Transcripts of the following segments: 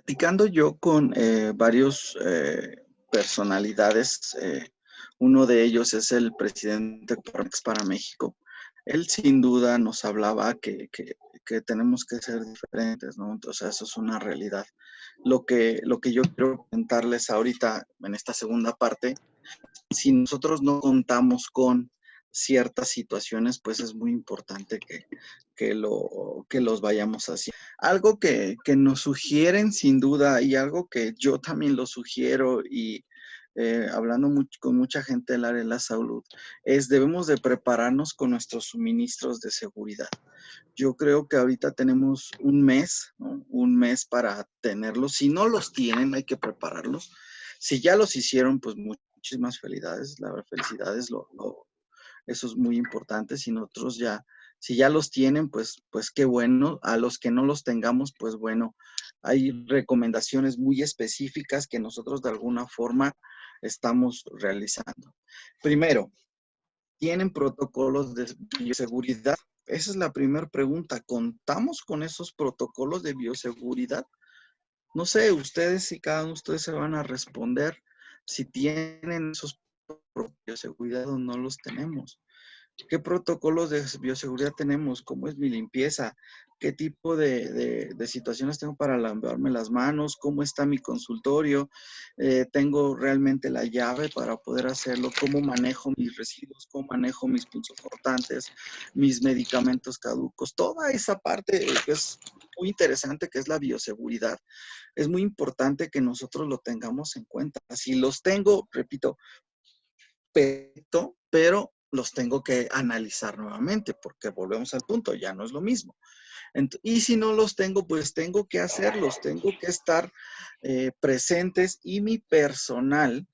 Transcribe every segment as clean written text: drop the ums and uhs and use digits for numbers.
Platicando yo con varios personalidades, uno de ellos es el presidente de Coparmex para México. Él sin duda nos hablaba que tenemos que ser diferentes, ¿no? Entonces eso es una realidad. Lo que yo quiero comentarles ahorita en esta segunda parte, si nosotros no contamos con ciertas situaciones, pues es muy importante que los vayamos haciendo. Algo que nos sugieren sin duda y algo que yo también lo sugiero y hablando con mucha gente del área de la salud, es debemos de prepararnos con nuestros suministros de seguridad. Yo creo que ahorita tenemos un mes, ¿no? Un mes para tenerlos. Si no los tienen, hay que prepararlos. Si ya los hicieron, pues muchísimas felicidades. La verdad, felicidades, eso es muy importante. Si ya los tienen, pues qué bueno. A los que no los tengamos, pues bueno, hay recomendaciones muy específicas que nosotros de alguna forma estamos realizando. Primero, ¿tienen protocolos de bioseguridad? Esa es la primera pregunta. ¿Contamos con esos protocolos de bioseguridad? No sé, ustedes si cada uno de ustedes se van a responder si tienen esos protocolos de bioseguridad o no los tenemos. ¿Qué protocolos de bioseguridad tenemos? ¿Cómo es mi limpieza? ¿Qué tipo de situaciones tengo para lavarme las manos? ¿Cómo está mi consultorio? ¿Tengo realmente la llave para poder hacerlo? ¿Cómo manejo mis residuos? ¿Cómo manejo mis punzocortantes? ¿Mis medicamentos caducos? Toda esa parte que es muy interesante, que es la bioseguridad, es muy importante que nosotros lo tengamos en cuenta. Si los tengo, repito, perfecto, pero los tengo que analizar nuevamente porque volvemos al punto, ya no es lo mismo. Y si no los tengo, pues tengo que hacerlos, tengo que estar presentes y mi personal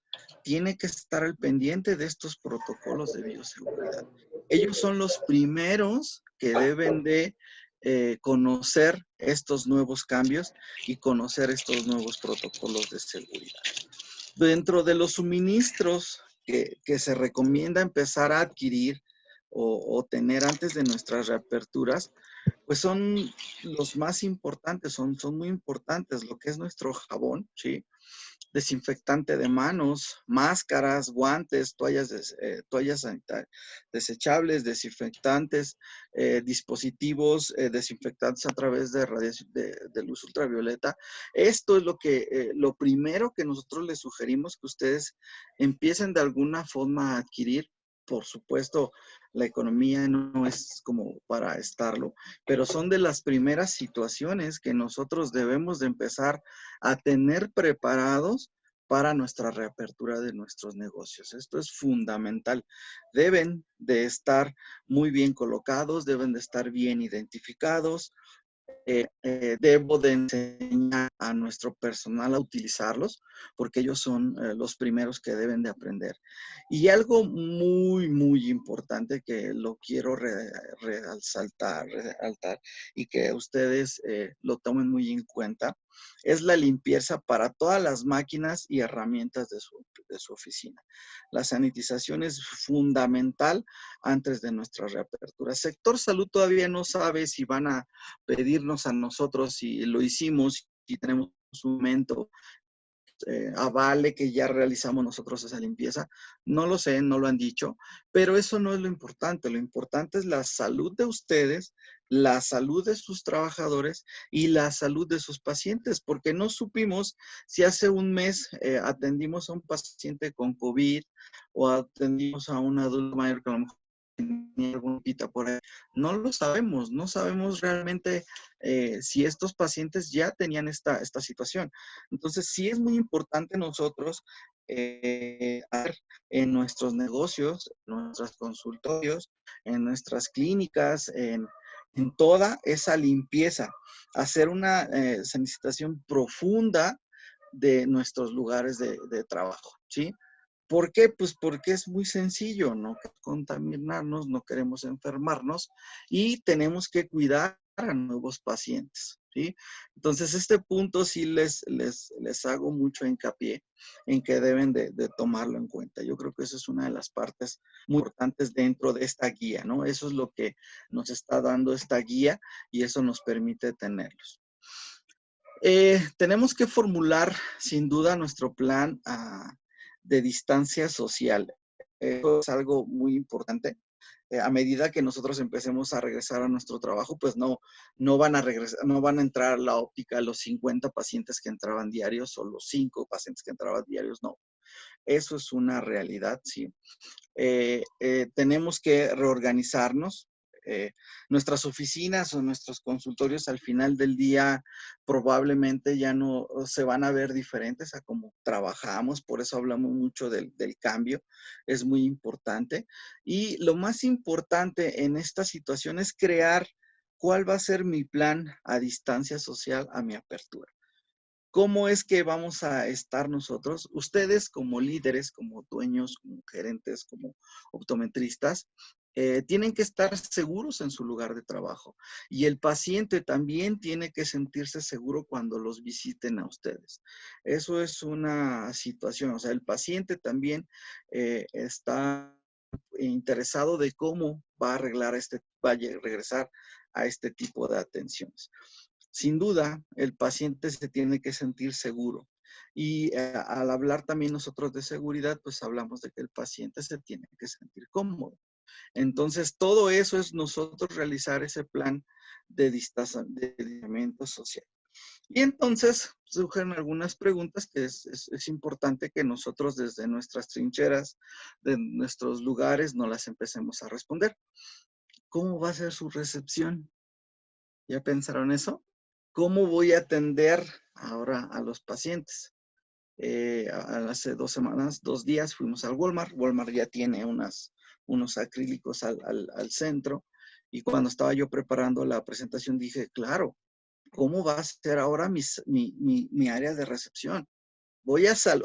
tiene que estar al pendiente de estos protocolos de bioseguridad. Ellos son los primeros que deben de conocer estos nuevos cambios y conocer estos nuevos protocolos de seguridad. Dentro de los suministros que se recomienda empezar a adquirir o tener antes de nuestras reaperturas, pues son los más importantes, son muy importantes, lo que es nuestro jabón, ¿sí? Desinfectante de manos, máscaras, guantes, toallas sanitarias, desechables, desinfectantes, dispositivos desinfectantes a través de radiación de luz ultravioleta. Esto es lo primero que nosotros les sugerimos que ustedes empiecen de alguna forma a adquirir. Por supuesto, la economía no es como para estarlo, pero son de las primeras situaciones que nosotros debemos de empezar a tener preparados para nuestra reapertura de nuestros negocios. Esto es fundamental. Deben de estar muy bien colocados, deben de estar bien identificados. Debo de enseñar a nuestro personal a utilizarlos porque ellos son los primeros que deben de aprender. Y algo muy importante que lo quiero resaltar y que ustedes lo tomen muy en cuenta es la limpieza para todas las máquinas y herramientas de su oficina. La sanitización es fundamental antes de nuestra reapertura. Sector salud todavía no sabe si van a pedirnos a nosotros si lo hicimos y tenemos un momento avale que ya realizamos nosotros esa limpieza. No lo sé, no lo han dicho, pero eso no es lo importante es la salud de ustedes, la salud de sus trabajadores y la salud de sus pacientes, porque no supimos si hace un mes atendimos a un paciente con COVID o atendimos a un adulto mayor que a lo mejor tenía alguna pita por ahí. No lo sabemos, no sabemos realmente si estos pacientes ya tenían esta situación. Entonces, sí es muy importante nosotros en nuestros negocios, en nuestros consultorios, en nuestras clínicas, en toda esa limpieza, hacer una sanitización profunda de nuestros lugares de trabajo, ¿sí? ¿Por qué? Pues porque es muy sencillo, no queremos contaminarnos, no queremos enfermarnos y tenemos que cuidar a nuevos pacientes, ¿sí? Entonces, este punto sí les hago mucho hincapié en que deben de tomarlo en cuenta. Yo creo que esa es una de las partes muy importantes dentro de esta guía, ¿no? Eso es lo que nos está dando esta guía y eso nos permite tenerlos. Tenemos que formular sin duda nuestro plan de distancia social. Eso es algo muy importante. A medida que nosotros empecemos a regresar a nuestro trabajo, pues no van a regresar, no van a entrar a la óptica los 50 pacientes que entraban diarios o los 5 pacientes que entraban diarios, no. Eso es una realidad, sí. Tenemos que reorganizarnos. Nuestras oficinas o nuestros consultorios al final del día probablemente ya no se van a ver diferentes a cómo trabajamos, por eso hablamos mucho del cambio, es muy importante. Y lo más importante en esta situación es crear cuál va a ser mi plan a distancia social a mi apertura. ¿Cómo es que vamos a estar nosotros? Ustedes como líderes, como dueños, como gerentes, como optometristas, tienen que estar seguros en su lugar de trabajo. Y el paciente también tiene que sentirse seguro cuando los visiten a ustedes. Eso es una situación, o sea, el paciente también está interesado de cómo va a arreglar va a regresar a este tipo de atenciones. Sin duda, el paciente se tiene que sentir seguro. Y al hablar también nosotros de seguridad, pues hablamos de que el paciente se tiene que sentir cómodo. Entonces, todo eso es nosotros realizar ese plan de distanciamiento social. Y entonces surgen algunas preguntas que es importante que nosotros desde nuestras trincheras, de nuestros lugares, no las empecemos a responder. ¿Cómo va a ser su recepción? ¿Ya pensaron eso? ¿Cómo voy a atender ahora a los pacientes? Hace 2 semanas, 2 días fuimos al Walmart. Walmart ya tiene unos acrílicos al centro. Y cuando estaba yo preparando la presentación dije, claro, ¿cómo va a ser ahora mi área de recepción?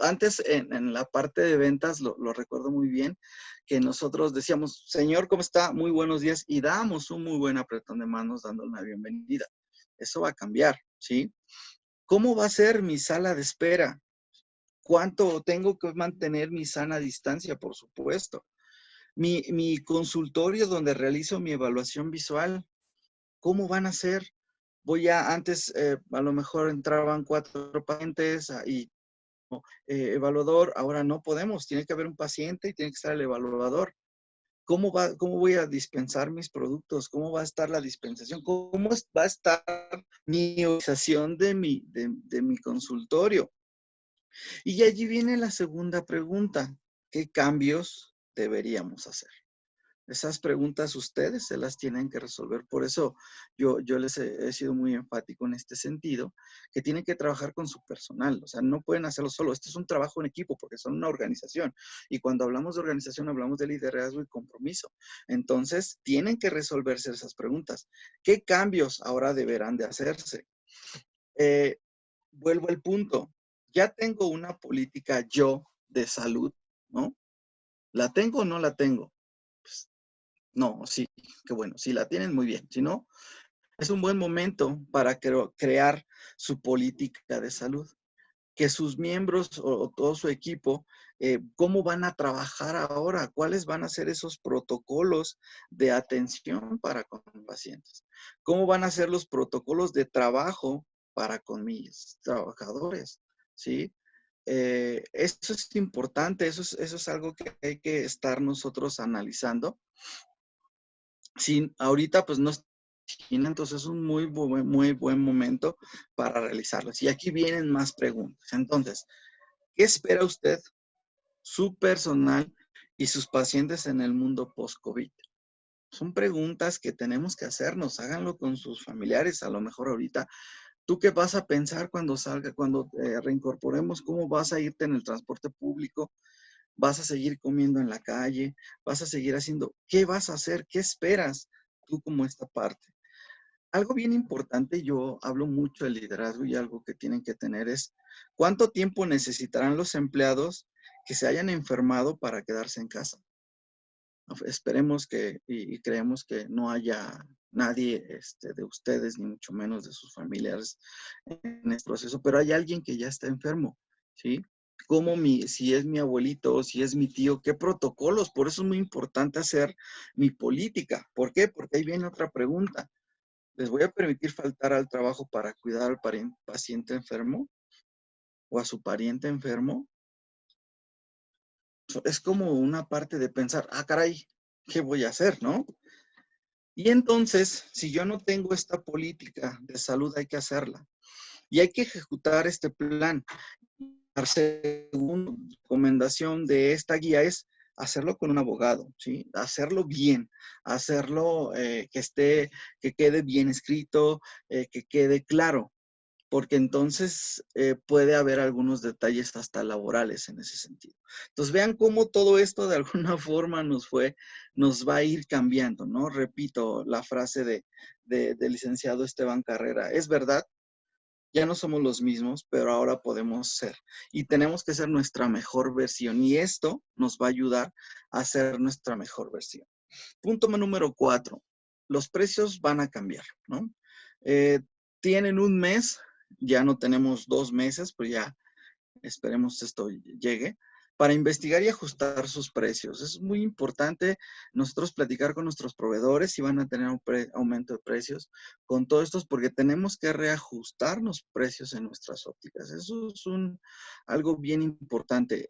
Antes en la parte de ventas, lo recuerdo muy bien, que nosotros decíamos, señor, ¿cómo está? Muy buenos días. Y dábamos un muy buen apretón de manos dándole una bienvenida. Eso va a cambiar, ¿sí? ¿Cómo va a ser mi sala de espera? ¿Cuánto tengo que mantener mi sana distancia? Por supuesto. Mi consultorio donde realizo mi evaluación visual, ¿cómo van a ser? Antes a lo mejor entraban 4 pacientes y evaluador, ahora no podemos, tiene que haber un paciente y tiene que estar el evaluador. ¿Cómo voy a dispensar mis productos? ¿Cómo va a estar la dispensación? ¿Cómo va a estar mi organización de mi consultorio? Y allí viene la segunda pregunta. ¿Qué cambios deberíamos hacer? Esas preguntas ustedes se las tienen que resolver. Por eso yo les he sido muy enfático en este sentido, que tienen que trabajar con su personal. O sea, no pueden hacerlo solo. Este es un trabajo en equipo porque son una organización. Y cuando hablamos de organización, hablamos de liderazgo y compromiso. Entonces, tienen que resolverse esas preguntas. ¿Qué cambios ahora deberán de hacerse? Eh, Vuelvo al punto. Ya tengo una política yo de salud, ¿no? ¿La tengo o no la tengo? Pues, no, sí, qué bueno. Si la tienen, muy bien. Si no, es un buen momento para crear su política de salud. Que sus miembros o todo su equipo, cómo van a trabajar ahora, cuáles van a ser esos protocolos de atención para con pacientes, cómo van a ser los protocolos de trabajo para con mis trabajadores, ¿sí? Eso es importante, eso es algo que hay que estar nosotros analizando. Sí, ahorita pues no entonces es un muy buen momento para realizarlos. Y aquí vienen más preguntas. Entonces, ¿qué espera usted, su personal y sus pacientes en el mundo post-COVID? Son preguntas que tenemos que hacernos. Háganlo con sus familiares. A lo mejor ahorita, ¿tú qué vas a pensar cuando salga, cuando reincorporemos? ¿Cómo vas a irte en el transporte público? ¿Vas a seguir comiendo en la calle? ¿Vas a seguir haciendo? ¿Qué vas a hacer? ¿Qué esperas tú como esta parte? Algo bien importante, yo hablo mucho de liderazgo y algo que tienen que tener es cuánto tiempo necesitarán los empleados que se hayan enfermado para quedarse en casa. Esperemos y creemos que no haya nadie de ustedes, ni mucho menos de sus familiares en este proceso, pero hay alguien que ya está enfermo, ¿sí? Si es mi abuelito o si es mi tío, ¿qué protocolos? Por eso es muy importante hacer mi política. ¿Por qué? Porque ahí viene otra pregunta. ¿Les voy a permitir faltar al trabajo para cuidar al paciente enfermo o a su pariente enfermo? Es como una parte de pensar, ah, caray, ¿qué voy a hacer, no? Y entonces, si yo no tengo esta política de salud, hay que hacerla. Y hay que ejecutar este plan. La segunda recomendación de esta guía es hacerlo con un abogado, ¿sí? Hacerlo bien, hacerlo que quede bien escrito, que quede claro, porque entonces puede haber algunos detalles hasta laborales en ese sentido. Entonces vean cómo todo esto de alguna forma nos va a ir cambiando, ¿no? Repito la frase del licenciado Esteban Carrera, es verdad, ya no somos los mismos, pero ahora podemos ser. Y tenemos que ser nuestra mejor versión. Y esto nos va a ayudar a ser nuestra mejor versión. Punto número 4. Los precios van a cambiar, ¿no? Eh, Tienen un mes, ya no tenemos 2 meses, pues ya esperemos esto llegue, para investigar y ajustar sus precios. Es muy importante nosotros platicar con nuestros proveedores si van a tener un aumento de precios con todo esto, porque tenemos que reajustar los precios en nuestras ópticas. Eso es algo bien importante.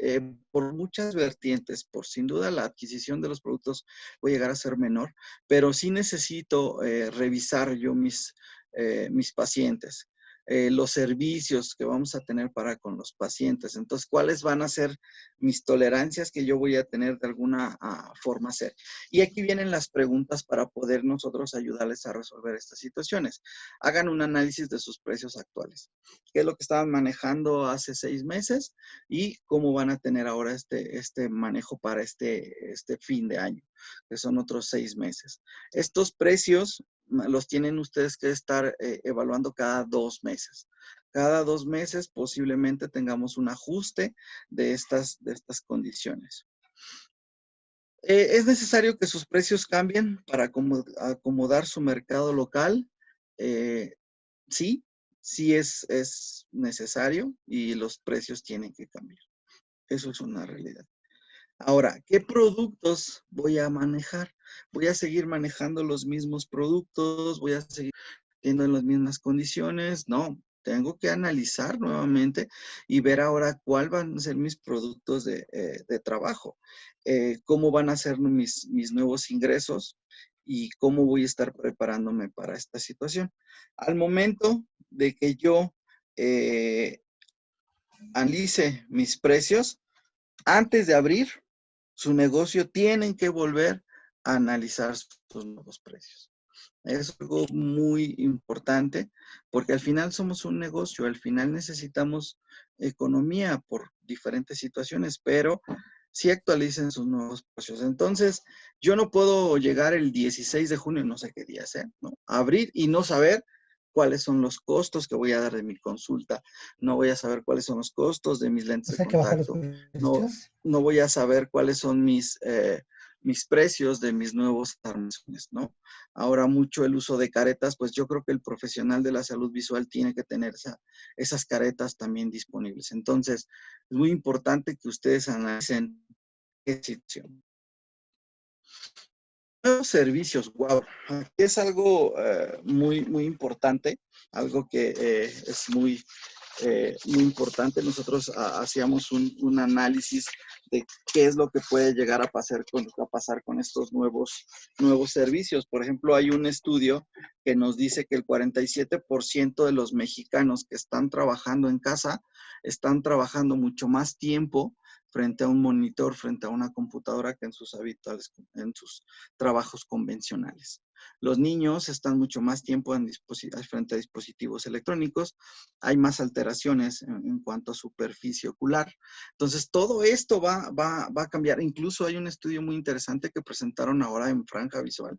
Por muchas vertientes, por sin duda la adquisición de los productos puede llegar a ser menor, pero sí necesito revisar yo mis pacientes, los servicios que vamos a tener para con los pacientes. Entonces, ¿cuáles van a ser mis tolerancias que yo voy a tener de alguna forma hacer? Y aquí vienen las preguntas para poder nosotros ayudarles a resolver estas situaciones. Hagan un análisis de sus precios actuales. ¿Qué es lo que estaban manejando hace 6 meses y cómo van a tener ahora este manejo para este fin de año, que son otros 6 meses? Estos precios los tienen ustedes que estar evaluando cada 2 meses. Cada 2 meses posiblemente tengamos un ajuste de estas condiciones. ¿Es necesario que sus precios cambien para acomodar su mercado local? Eh, sí, sí es necesario y los precios tienen que cambiar. Eso es una realidad. Ahora, ¿qué productos voy a manejar? ¿Voy a seguir manejando los mismos productos? ¿Voy a seguir teniendo las mismas condiciones? No, tengo que analizar nuevamente y ver ahora cuáles van a ser mis productos de trabajo, cómo van a ser mis nuevos ingresos y cómo voy a estar preparándome para esta situación. Al momento de que yo analice mis precios, antes de abrir su negocio, tienen que volver a analizar sus nuevos precios. Es algo muy importante porque al final somos un negocio, al final necesitamos economía por diferentes situaciones, pero sí actualicen sus nuevos precios. Entonces, yo no puedo llegar el 16 de junio, no sé qué día sea, ¿no? Abrir y no saber cuáles son los costos que voy a dar de mi consulta, no voy a saber cuáles son los costos de mis O lentes de sea, hay que bajar los contacto, no, precios. no voy a saber cuáles son mis precios de mis nuevos armazones, ¿no? Ahora mucho el uso de caretas, pues yo creo que el profesional de la salud visual tiene que tener esas caretas también disponibles. Entonces, es muy importante que ustedes analicen qué situación. Nuevos servicios, wow, aquí es algo muy importante, algo que es muy importante. Nosotros hacíamos un análisis de qué es lo que puede llegar a pasar con estos nuevos servicios. Por ejemplo, hay un estudio que nos dice que el 47% de los mexicanos que están trabajando en casa están trabajando mucho más tiempo frente a un monitor, frente a una computadora que en sus trabajos convencionales. Los niños están mucho más tiempo frente a dispositivos electrónicos, hay más alteraciones en cuanto a superficie ocular. Entonces, todo esto va a cambiar. Incluso hay un estudio muy interesante que presentaron ahora en Franja Visual,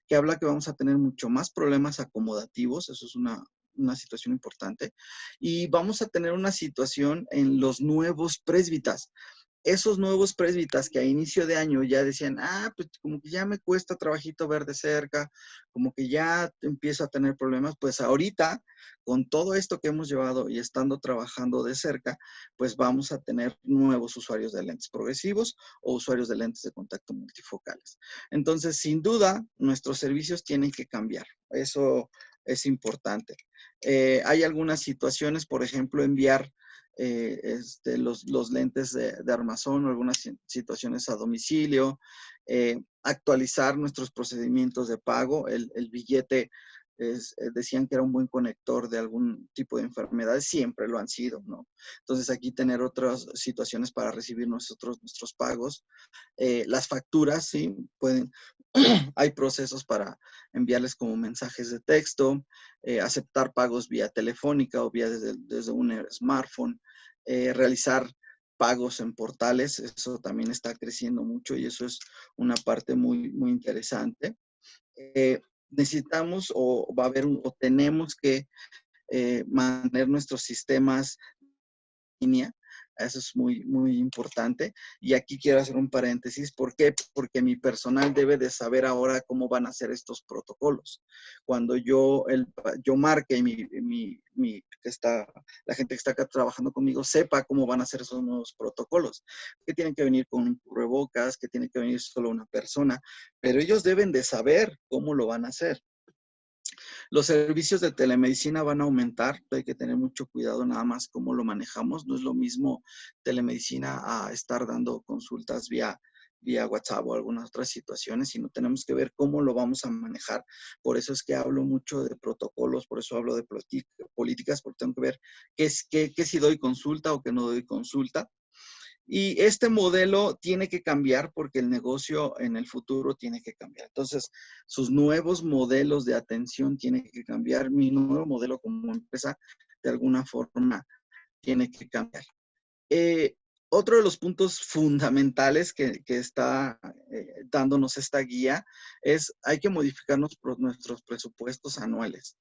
que habla que vamos a tener mucho más problemas acomodativos, eso es una situación importante, y vamos a tener una situación en los nuevos presbitas. Esos nuevos presbitas que a inicio de año ya decían, pues como que ya me cuesta trabajito ver de cerca, como que ya empiezo a tener problemas, pues ahorita, con todo esto que hemos llevado y estando trabajando de cerca, pues vamos a tener nuevos usuarios de lentes progresivos o usuarios de lentes de contacto multifocales. Entonces, sin duda, nuestros servicios tienen que cambiar. Eso es importante. Hay algunas situaciones, por ejemplo, enviar los lentes de armazón o algunas situaciones a domicilio, actualizar nuestros procedimientos de pago. El billete decían que era un buen conector de algún tipo de enfermedades, siempre lo han sido, ¿no? Entonces aquí tener otras situaciones para recibir nuestros pagos. Las facturas, sí, pueden, hay procesos para enviarles como mensajes de texto, aceptar pagos vía telefónica o vía desde un smartphone, realizar pagos en portales, eso también está creciendo mucho y eso es una parte muy, muy interesante. Necesitamos o va a haber o tenemos que mantener nuestros sistemas línea. Eso es muy, muy importante. Y aquí quiero hacer un paréntesis. ¿Por qué? Porque mi personal debe de saber ahora cómo van a ser estos protocolos. Cuando yo marque la gente que está acá trabajando conmigo sepa cómo van a ser esos nuevos protocolos. Que tienen que venir con un cubrebocas, que tiene que venir solo una persona, pero ellos deben de saber cómo lo van a hacer. Los servicios de telemedicina van a aumentar, hay que tener mucho cuidado nada más cómo lo manejamos. No es lo mismo telemedicina a estar dando consultas vía WhatsApp o algunas otras situaciones, sino tenemos que ver cómo lo vamos a manejar. Por eso es que hablo mucho de protocolos, por eso hablo de políticas, porque tengo que ver qué si doy consulta o qué no doy consulta. Y este modelo tiene que cambiar porque el negocio en el futuro tiene que cambiar. Entonces, sus nuevos modelos de atención tienen que cambiar. Mi nuevo modelo como empresa, de alguna forma, tiene que cambiar. Otro de los puntos fundamentales que está dándonos esta guía es hay que modificar nuestros presupuestos anuales.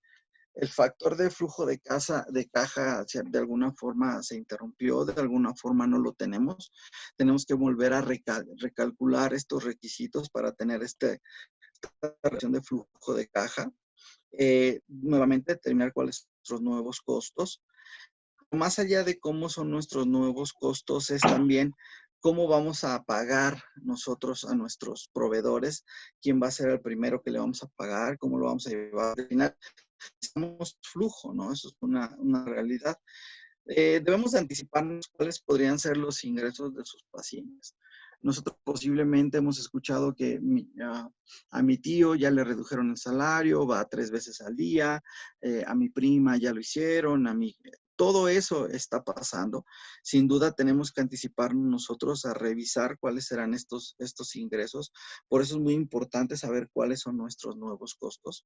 El factor de flujo de caja, de alguna forma se interrumpió, de alguna forma no lo tenemos. Tenemos que volver a recalcular estos requisitos para tener esta relación de flujo de caja. Nuevamente, determinar cuáles son nuestros nuevos costos. Más allá de cómo son nuestros nuevos costos, es también cómo vamos a pagar nosotros a nuestros proveedores, quién va a ser el primero que le vamos a pagar, cómo lo vamos a llevar. Al final, necesitamos flujo, ¿no? Eso es una realidad. Debemos de anticiparnos cuáles podrían ser los ingresos de sus pacientes. Nosotros posiblemente hemos escuchado que a mi tío ya le redujeron el salario, va 3 veces al día, a mi prima ya lo hicieron, todo eso está pasando. Sin duda tenemos que anticiparnos nosotros a revisar cuáles serán estos ingresos. Por eso es muy importante saber cuáles son nuestros nuevos costos.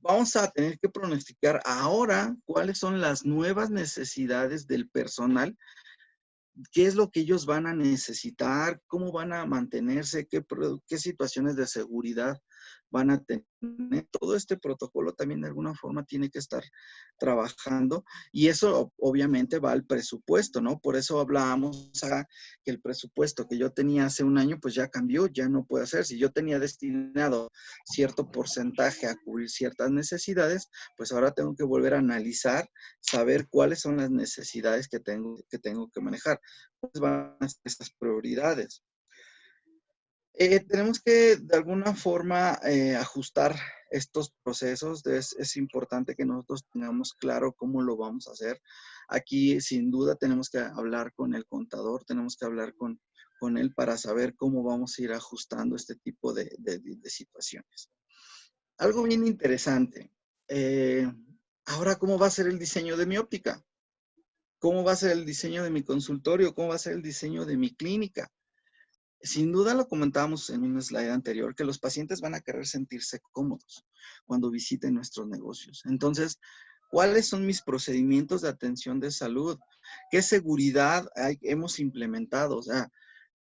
Vamos a tener que pronosticar ahora cuáles son las nuevas necesidades del personal, qué es lo que ellos van a necesitar, cómo van a mantenerse, qué situaciones de seguridad van a tener. Todo este protocolo también de alguna forma tiene que estar trabajando y eso obviamente va al presupuesto, ¿no? Por eso hablábamos que el presupuesto que yo tenía hace un año pues ya cambió, ya no puede hacer. Si yo tenía destinado cierto porcentaje a cubrir ciertas necesidades, pues ahora tengo que volver a analizar, saber cuáles son las necesidades que tengo que manejar. ¿Cuáles van a ser estas prioridades? Tenemos que de alguna forma ajustar estos procesos. Es importante que nosotros tengamos claro cómo lo vamos a hacer. Aquí sin duda tenemos que hablar con el contador, tenemos que hablar con él para saber cómo vamos a ir ajustando este tipo de situaciones. Algo bien interesante. Ahora, ¿cómo va a ser el diseño de mi óptica? ¿Cómo va a ser el diseño de mi consultorio? ¿Cómo va a ser el diseño de mi clínica? Sin duda lo comentábamos en un slide anterior, que los pacientes van a querer sentirse cómodos cuando visiten nuestros negocios. Entonces, ¿cuáles son mis procedimientos de atención de salud? ¿Qué seguridad hemos implementado? O sea,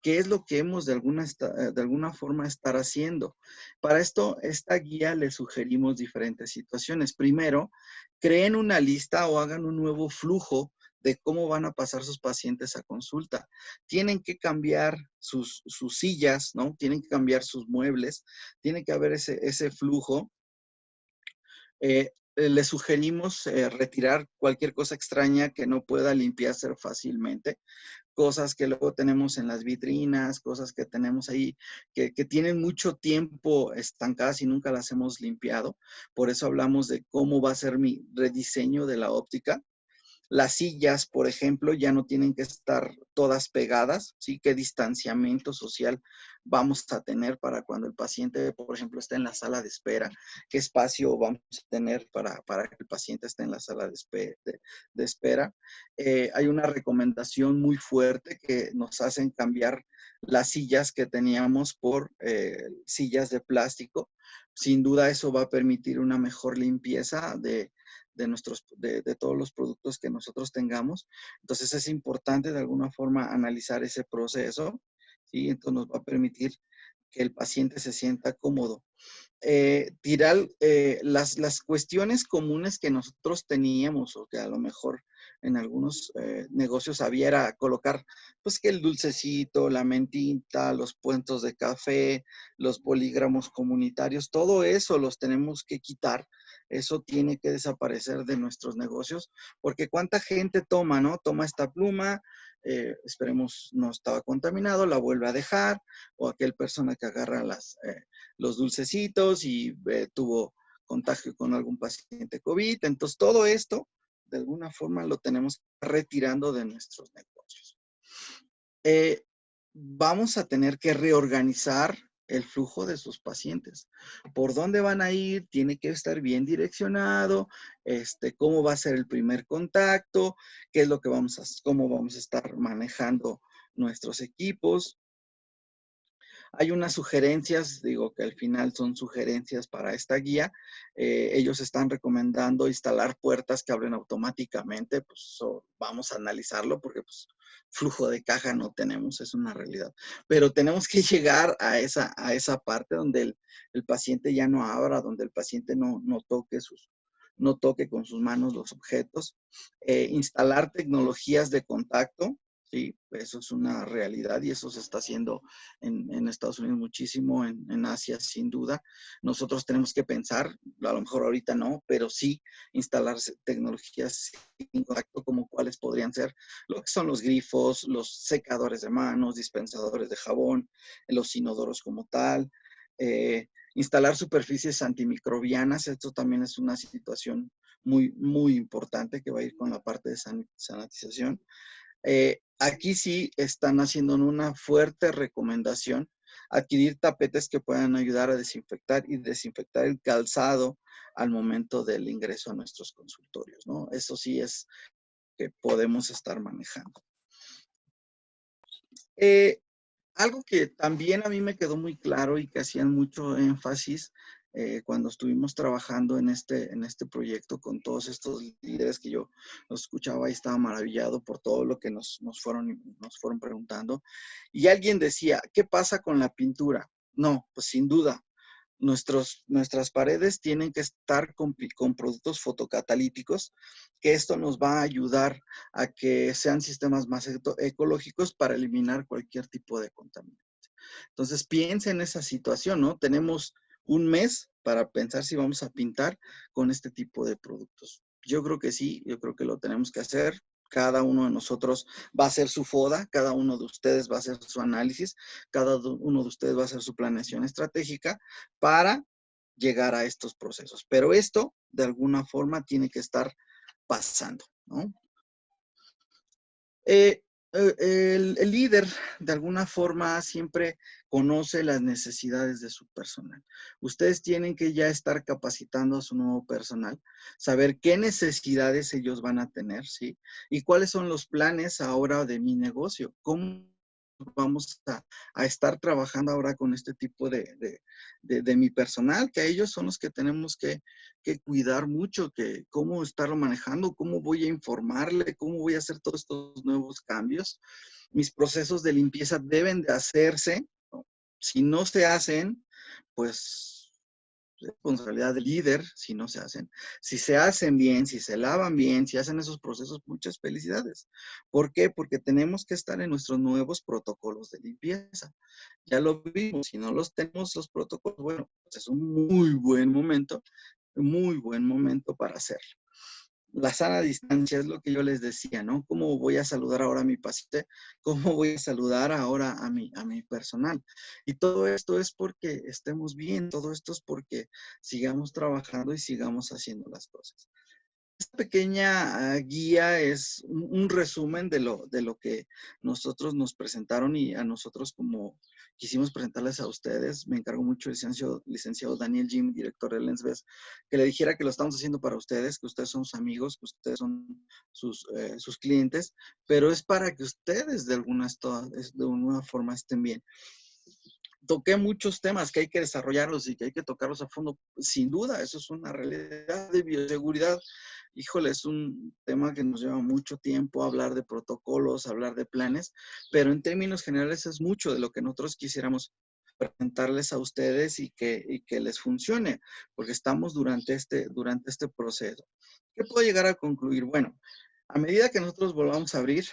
¿qué es lo que hemos de alguna forma estar haciendo? Para esto, esta guía le sugerimos diferentes situaciones. Primero, creen una lista o hagan un nuevo flujo de cómo van a pasar sus pacientes a consulta. Tienen que cambiar sus sillas, ¿no? Tienen que cambiar sus muebles, tiene que haber ese flujo. le sugerimos retirar cualquier cosa extraña que no pueda limpiarse fácilmente, cosas que luego tenemos en las vitrinas, cosas que tenemos ahí que tienen mucho tiempo estancadas y nunca las hemos limpiado. Por eso hablamos de cómo va a ser mi rediseño de la óptica. Las sillas, por ejemplo, ya no tienen que estar todas pegadas, ¿sí? ¿Qué distanciamiento social vamos a tener para cuando el paciente, por ejemplo, está en la sala de espera? ¿Qué espacio vamos a tener para que el paciente esté en la sala de espera? Hay una recomendación muy fuerte que nos hacen cambiar las sillas que teníamos por sillas de plástico. Sin duda eso va a permitir una mejor limpieza de todos los productos que nosotros tengamos. Entonces es importante de alguna forma analizar ese proceso, ¿sí? Entonces nos va a permitir que el paciente se sienta cómodo. Tirar las cuestiones comunes que nosotros teníamos o que a lo mejor en algunos negocios había era colocar pues que el dulcecito, la mentita, los puentos de café, los bolígrafos comunitarios, todo eso los tenemos que quitar. Eso tiene que desaparecer de nuestros negocios porque cuánta gente toma, ¿no? Toma esta pluma, esperemos no estaba contaminado, la vuelve a dejar, o aquel persona que agarra los dulcecitos y tuvo contagio con algún paciente COVID. Entonces, todo esto, de alguna forma, lo tenemos retirando de nuestros negocios. Vamos a tener que reorganizar el flujo de sus pacientes. ¿Por dónde van a ir? Tiene que estar bien direccionado, cómo va a ser el primer contacto, qué es lo que cómo vamos a estar manejando nuestros equipos. Hay unas sugerencias, digo que al final son sugerencias para esta guía. Ellos están recomendando instalar puertas que abren automáticamente. Pues vamos a analizarlo porque pues, flujo de caja no tenemos, es una realidad. Pero tenemos que llegar a esa parte donde el paciente ya no abra, donde el paciente no toque con sus manos los objetos. Instalar tecnologías de contacto. Sí, eso es una realidad y eso se está haciendo en Estados Unidos muchísimo, en Asia sin duda. Nosotros tenemos que pensar, a lo mejor ahorita no, pero sí instalar tecnologías en contacto como cuáles podrían ser lo que son los grifos, los secadores de manos, dispensadores de jabón, los inodoros como tal. Instalar superficies antimicrobianas, esto también es una situación muy importante que va a ir con la parte de sanitización. Aquí sí están haciendo una fuerte recomendación adquirir tapetes que puedan ayudar a desinfectar y desinfectar el calzado al momento del ingreso a nuestros consultorios, ¿no? Eso sí es que podemos estar manejando. Algo que también a mí me quedó muy claro y que hacían mucho énfasis cuando estuvimos trabajando en este proyecto con todos estos líderes que yo los escuchaba y estaba maravillado por todo lo que nos fueron preguntando. Y alguien decía, ¿qué pasa con la pintura? No, pues sin duda, nuestras paredes tienen que estar con productos fotocatalíticos, que esto nos va a ayudar a que sean sistemas más ecológicos para eliminar cualquier tipo de contaminante. Entonces, piensa en esa situación, ¿no? Tenemos un mes para pensar si vamos a pintar con este tipo de productos. Yo creo que sí, yo creo que lo tenemos que hacer. Cada uno de nosotros va a hacer su FODA, cada uno de ustedes va a hacer su análisis, cada uno de ustedes va a hacer su planeación estratégica para llegar a estos procesos. Pero esto, de alguna forma, tiene que estar pasando, ¿no? El líder, de alguna forma, siempre conoce las necesidades de su personal. Ustedes tienen que ya estar capacitando a su nuevo personal, saber qué necesidades ellos van a tener, ¿sí? Y cuáles son los planes ahora de mi negocio, cómo vamos a estar trabajando ahora con este tipo de mi personal, que a ellos son los que tenemos que cuidar mucho, que cómo estarlo manejando, cómo voy a informarle, cómo voy a hacer todos estos nuevos cambios. Mis procesos de limpieza deben de hacerse, ¿no? Si no se hacen, pues responsabilidad del líder si no se hacen. Si se hacen bien, si se lavan bien, si hacen esos procesos, muchas felicidades. ¿Por qué? Porque tenemos que estar en nuestros nuevos protocolos de limpieza. Ya lo vimos, si no los tenemos los protocolos, bueno, pues es un muy buen momento muy buen momento para hacerlo. La sana distancia es lo que yo les decía, ¿no? ¿Cómo voy a saludar ahora a mi paciente? ¿Cómo voy a saludar ahora a mi personal? Y todo esto es porque estemos bien, todo esto es porque sigamos trabajando y sigamos haciendo las cosas. Esta pequeña guía es un resumen de lo que nosotros nos presentaron y a nosotros como quisimos presentarles a ustedes. Me encargó mucho el licenciado Daniel Jim, director de Lensves, que le dijera que lo estamos haciendo para ustedes, que ustedes son sus amigos, que ustedes son sus clientes, pero es para que ustedes de alguna forma estén bien. Toqué muchos temas que hay que desarrollarlos y que hay que tocarlos a fondo. Sin duda, eso es una realidad de bioseguridad. Híjole, es un tema que nos lleva mucho tiempo hablar de protocolos, hablar de planes, pero en términos generales es mucho de lo que nosotros quisiéramos presentarles a ustedes y que les funcione, porque estamos durante este proceso. ¿Qué puedo llegar a concluir? Bueno, a medida que nosotros volvamos a abrir,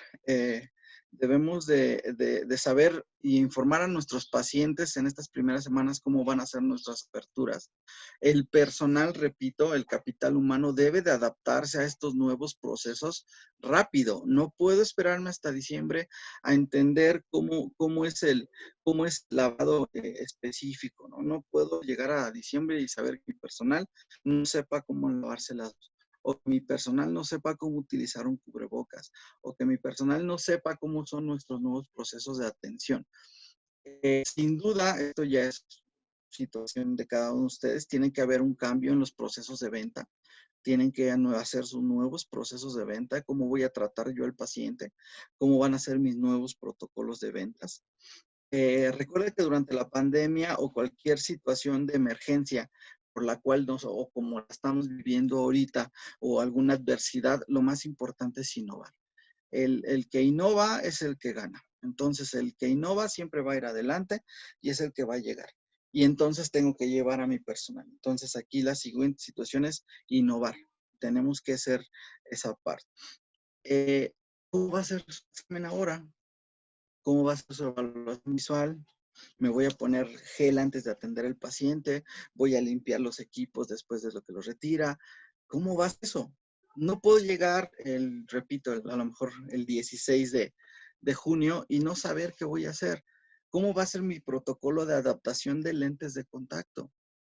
debemos de saber y informar a nuestros pacientes en estas primeras semanas cómo van a ser nuestras aperturas. El personal, repito, el capital humano debe de adaptarse a estos nuevos procesos rápido. No puedo esperarme hasta diciembre a entender cómo es el lavado específico, ¿no? No puedo llegar a diciembre y saber que mi personal no sepa cómo lavarse las manos, o que mi personal no sepa cómo utilizar un cubrebocas, o que mi personal no sepa cómo son nuestros nuevos procesos de atención. Sin duda, esto ya es situación de cada uno de ustedes. Tiene que haber un cambio en los procesos de venta. Tienen que hacer sus nuevos procesos de venta. ¿Cómo voy a tratar yo al paciente? ¿Cómo van a ser mis nuevos protocolos de ventas? Recuerde que durante la pandemia o cualquier situación de emergencia por la cual o como la estamos viviendo ahorita, o alguna adversidad, lo más importante es innovar. El que innova es el que gana. Entonces, el que innova siempre va a ir adelante y es el que va a llegar. Y entonces tengo que llevar a mi personal. Entonces, aquí la siguiente situación es innovar. Tenemos que hacer esa parte. ¿Cómo va a ser su examen ahora? ¿Cómo va a ser su evaluación visual? Me voy a poner gel antes de atender al paciente, voy a limpiar los equipos después de lo que los retira. ¿Cómo va eso? No puedo llegar, repito, a lo mejor el 16 de junio y no saber qué voy a hacer. ¿Cómo va a ser mi protocolo de adaptación de lentes de contacto?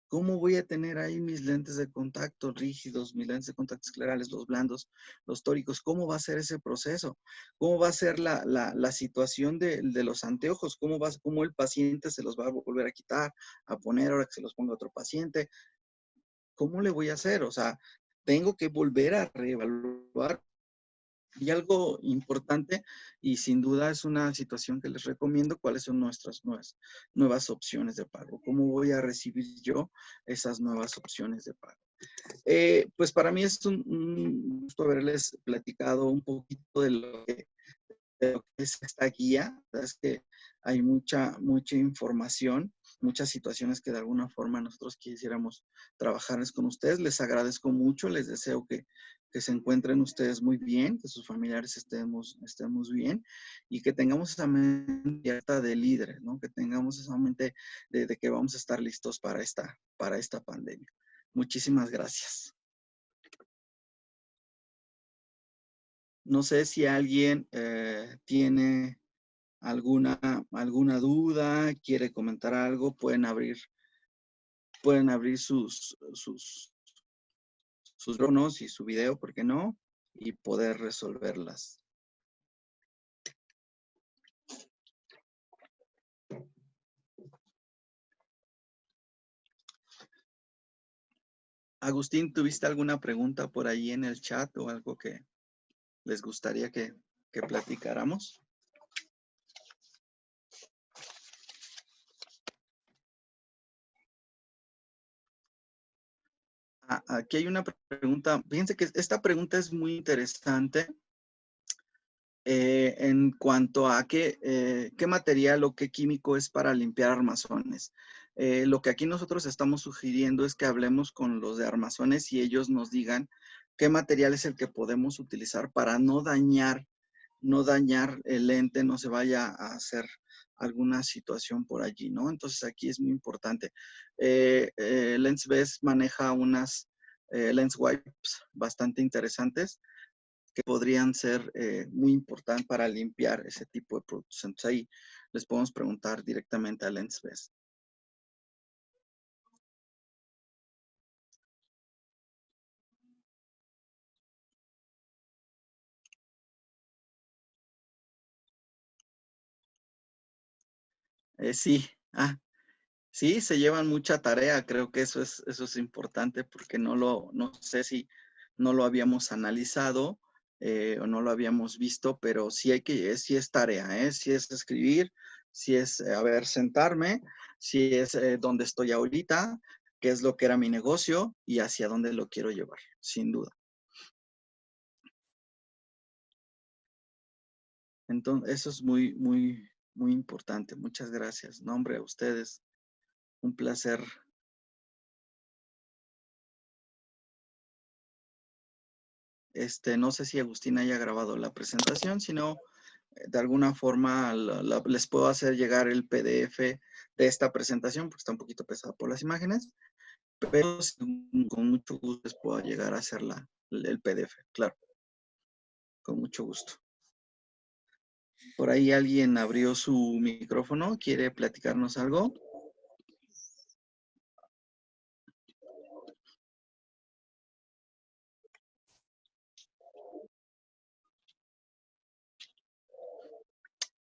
¿Cómo voy a tener ahí mis lentes de contacto rígidos, mis lentes de contacto esclerales, los blandos, los tóricos? ¿Cómo va a ser ese proceso? ¿Cómo va a ser la situación de los anteojos? ¿Cómo el paciente se los va a volver a quitar, a poner ahora que se los ponga otro paciente? ¿Cómo le voy a hacer? O sea, tengo que volver a reevaluar. Y algo importante, y sin duda es una situación que les recomiendo, cuáles son nuestras nuevas opciones de pago. ¿Cómo voy a recibir yo esas nuevas opciones de pago? Pues para mí es un gusto haberles platicado un poquito de lo que es esta guía. Es que hay mucha información, muchas situaciones que de alguna forma nosotros quisiéramos trabajar con ustedes. Les agradezco mucho, les deseo que se encuentren ustedes muy bien, que sus familiares estemos bien y que tengamos esa mente abierta de líderes, ¿no? Que tengamos esa mente de que vamos a estar listos para esta pandemia. Muchísimas gracias. No sé si alguien tiene alguna duda, quiere comentar algo, pueden abrir sus dronos y su video, ¿por qué no? Y poder resolverlas. Agustín, ¿tuviste alguna pregunta por ahí en el chat o algo que les gustaría que platicáramos? Aquí hay una pregunta. Fíjense que esta pregunta es muy interesante en cuanto a qué material o qué químico es para limpiar armazones. Lo que aquí nosotros estamos sugiriendo es que hablemos con los de armazones y ellos nos digan qué material es el que podemos utilizar para no dañar el lente, no se vaya a hacer alguna situación por allí, ¿no? Entonces aquí es muy importante. LensBest maneja lens wipes bastante interesantes que podrían ser muy importantes para limpiar ese tipo de productos. Entonces ahí les podemos preguntar directamente a LensBest. Sí, sí, se llevan mucha tarea. Creo que eso es importante porque no sé si no lo habíamos analizado o no lo habíamos visto, pero sí sí es tarea, sí es escribir, sí es, a ver, sentarme, sí es dónde estoy ahorita, qué es lo que era mi negocio y hacia dónde lo quiero llevar, sin duda. Entonces, eso es muy importante. Muchas gracias. No, hombre, a ustedes, un placer. No sé si Agustín haya grabado la presentación, sino de alguna forma les puedo hacer llegar el PDF de esta presentación, porque está un poquito pesada por las imágenes, pero con mucho gusto les puedo llegar a hacer el PDF, claro, con mucho gusto. Por ahí alguien abrió su micrófono, ¿quiere platicarnos algo?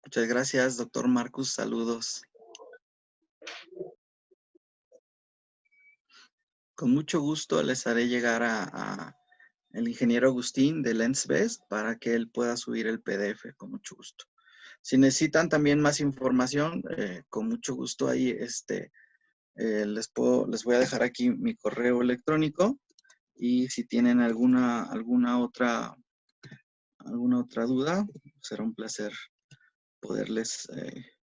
Muchas gracias, doctor Marcus, saludos. Con mucho gusto les haré llegar a el ingeniero Agustín de LensBest para que él pueda subir el PDF, con mucho gusto. Si necesitan también más información, con mucho gusto ahí les voy a dejar aquí mi correo electrónico y si tienen alguna otra duda, será un placer poderles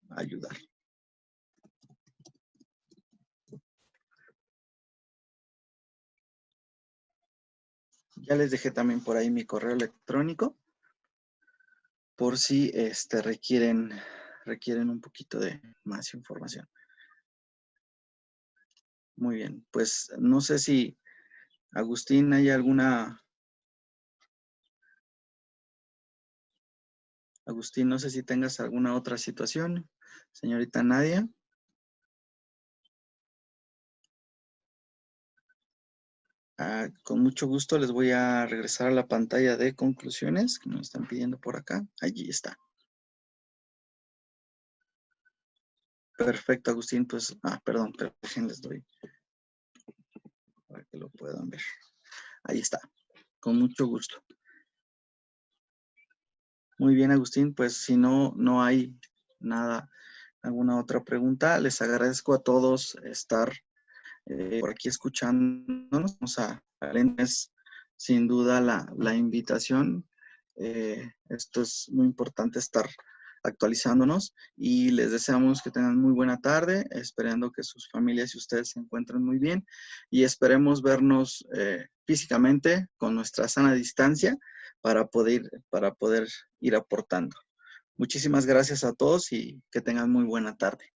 ayudar. Ya les dejé también por ahí mi correo electrónico por si requieren un poquito de más información. Muy bien, pues no sé si Agustín hay Agustín, no sé si tengas alguna otra situación. Señorita Nadia. Con mucho gusto les voy a regresar a la pantalla de conclusiones que nos están pidiendo por acá. Allí está. Perfecto, Agustín. Pues, perdón, pero les doy para que lo puedan ver. Ahí está. Con mucho gusto. Muy bien, Agustín. Pues si no hay nada, alguna otra pregunta, les agradezco a todos estar por aquí escuchándonos. Es sin duda la invitación. Esto es muy importante estar actualizándonos y les deseamos que tengan muy buena tarde, esperando que sus familias y ustedes se encuentren muy bien y esperemos vernos físicamente con nuestra sana distancia para poder ir aportando. Muchísimas gracias a todos y que tengan muy buena tarde.